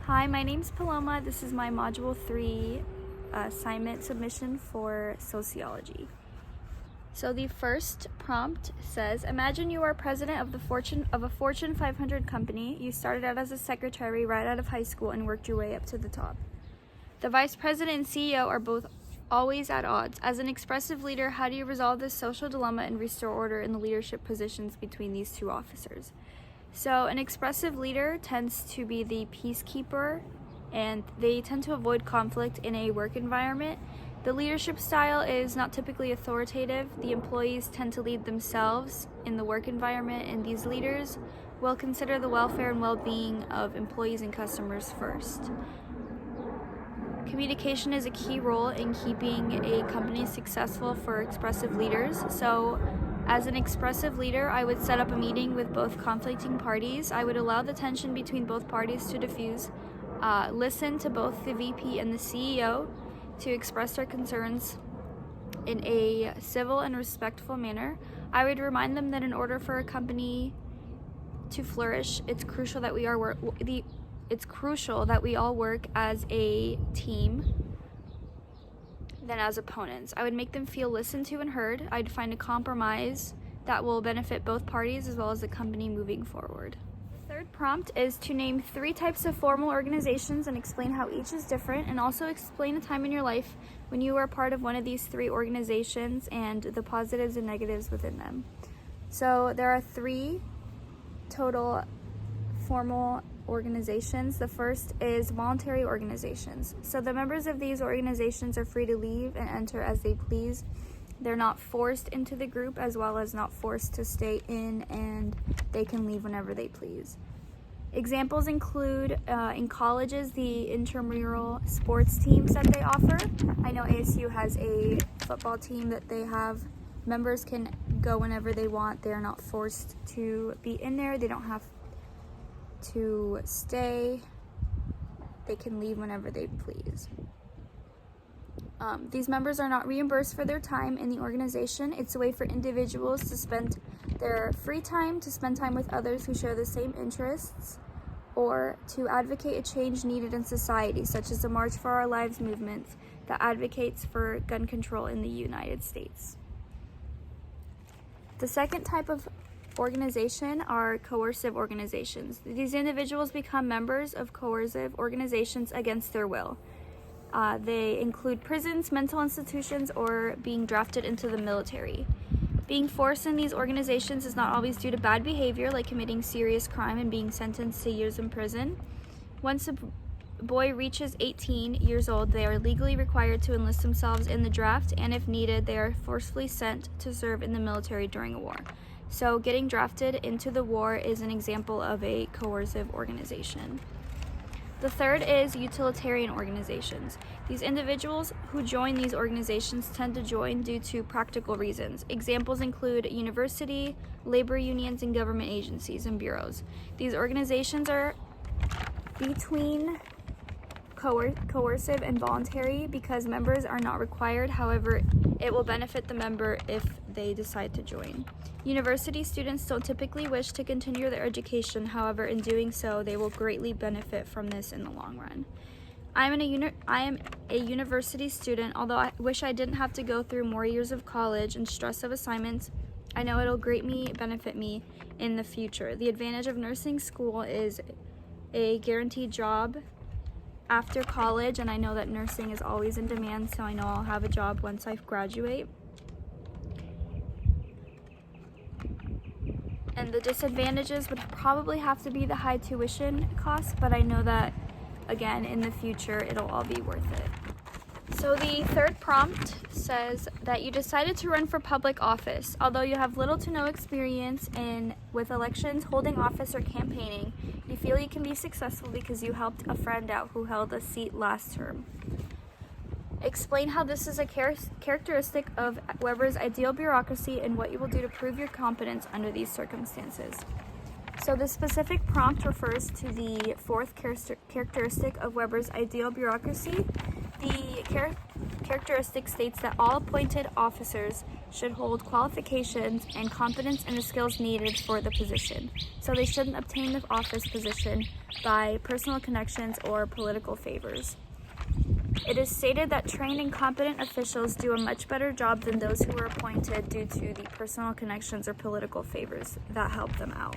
Hi, my name's Paloma. This is my Module 3 assignment submission for sociology. So the first prompt says, imagine you are president of a Fortune 500 company. You started out as a secretary right out of high school and worked your way up to the top. The vice president and CEO are both always at odds. As an expressive leader, how do you resolve this social dilemma and restore order in the leadership positions between these two officers? So an expressive leader tends to be the peacekeeper, and they tend to avoid conflict in a work environment. The leadership style is not typically authoritative. The employees tend to lead themselves in the work environment, and these leaders will consider the welfare and well-being of employees and customers first. Communication is a key role in keeping a company successful for expressive leaders. So as an expressive leader, I would set up a meeting with both conflicting parties. I would allow the tension between both parties to diffuse, listen to both the VP and the CEO to express their concerns in a civil and respectful manner. I would remind them that in order for a company to flourish, it's crucial that we all work as a team than as opponents. I would make them feel listened to and heard. I'd find a compromise that will benefit both parties as well as the company moving forward. The third prompt is to name 3 types of formal organizations and explain how each is different, and also explain a time in your life when you were part of one of these 3 organizations and the positives and negatives within them. So there are 3 total formal organizations. The first is voluntary organizations. So the members of these organizations are free to leave and enter as they please. They're not forced into the group, as well as not forced to stay in, and they can leave whenever they please. Examples include in colleges, the intramural sports teams that they offer. I know ASU has a football team that they have. Members can go whenever they want. They're not forced to be in there. They don't have to stay. They can leave whenever they please. These members are not reimbursed for their time in the organization. It's a way for individuals to spend their free time, to spend time with others who share the same interests, or to advocate a change needed in society, such as the March for Our Lives movement that advocates for gun control in the United States. The second type of organization are coercive organizations. These individuals become members of coercive organizations against their will. They include prisons, mental institutions, or being drafted into the military. Being forced in these organizations is not always due to bad behavior, like committing serious crime and being sentenced to years in prison. Once a boy reaches 18 years old, they are legally required to enlist themselves in the draft, and if needed, they are forcefully sent to serve in the military during a war. So getting drafted into the war is an example of a coercive organization. The third is utilitarian organizations. These individuals who join these organizations tend to join due to practical reasons. Examples include university, labor unions, and government agencies and bureaus. These organizations are between coercive and voluntary because members are not required. However, it will benefit the member if they decide to join. University students don't typically wish to continue their education. However, in doing so, they will greatly benefit from this in the long run. I am a university student. Although I wish I didn't have to go through more years of college and stress of assignments, I know it'll greatly benefit me in the future. The advantage of nursing school is a guaranteed job after college, and I know that nursing is always in demand, so I know I'll have a job once I graduate. And the disadvantages would probably have to be the high tuition costs, but I know that, again, in the future, it'll all be worth it. So the third prompt says that you decided to run for public office. Although you have little to no experience with elections, holding office, or campaigning, you feel you can be successful because you helped a friend out who held a seat last term. Explain how this is a characteristic of Weber's ideal bureaucracy and what you will do to prove your competence under these circumstances. So the specific prompt refers to the fourth characteristic of Weber's ideal bureaucracy. The characteristic states that all appointed officers should hold qualifications and competence and the skills needed for the position. So they shouldn't obtain the office position by personal connections or political favors. It is stated that trained and competent officials do a much better job than those who were appointed due to the personal connections or political favors that help them out.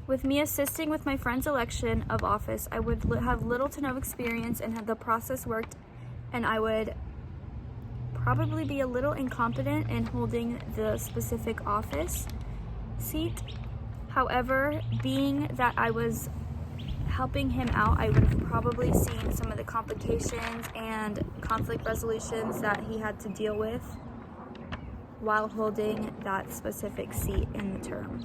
With me assisting with my friend's election of office, I would have little to no experience in how the process worked, and I would probably be a little incompetent in holding the specific office seat. However, being that I was helping him out, I would have probably seen some of the complications and conflict resolutions that he had to deal with while holding that specific seat in the term.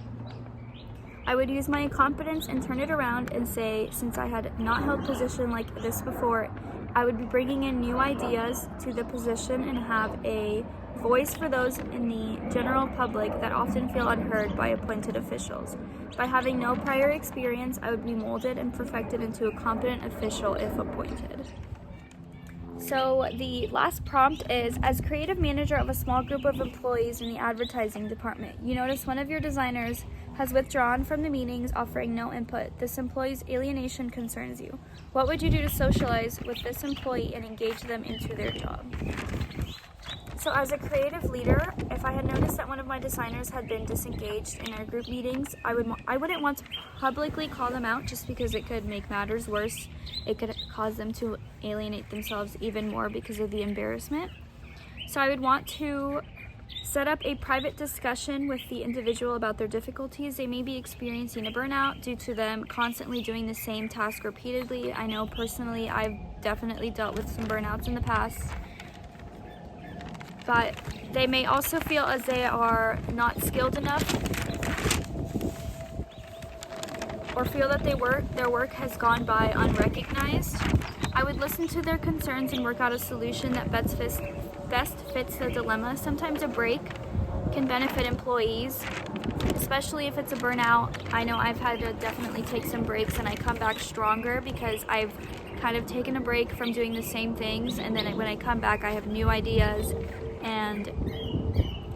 I would use my incompetence and turn it around and say, since I had not held position like this before, I would be bringing in new ideas to the position and have a voice for those in the general public that often feel unheard by appointed officials. By having no prior experience, I would be molded and perfected into a competent official if appointed. So the last prompt is, as creative manager of a small group of employees in the advertising department, you notice one of your designers has withdrawn from the meetings, offering no input. This employee's alienation concerns you. What would you do to socialize with this employee and engage them into their job? So as a creative leader, if I had noticed that one of my designers had been disengaged in our group meetings, I wouldn't want to publicly call them out just because it could make matters worse. It could cause them to alienate themselves even more because of the embarrassment. So I would want to set up a private discussion with the individual about their difficulties. They may be experiencing a burnout due to them constantly doing the same task repeatedly. I know personally I've definitely dealt with some burnouts in the past. But they may also feel as they are not skilled enough or feel that their work has gone by unrecognized. I would listen to their concerns and work out a solution that best fits the dilemma. Sometimes a break can benefit employees, especially if it's a burnout. I know I've had to definitely take some breaks and I come back stronger because I've kind of taken a break from doing the same things, and then when I come back I have new ideas and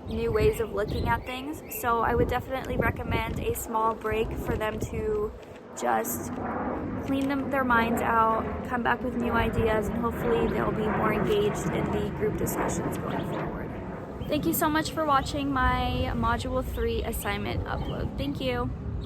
new ways of looking at things. So I would definitely recommend a small break for them to just clean their minds out, come back with new ideas, and hopefully they'll be more engaged in the group discussions going forward. Thank you so much for watching my Module 3 assignment upload. Thank you.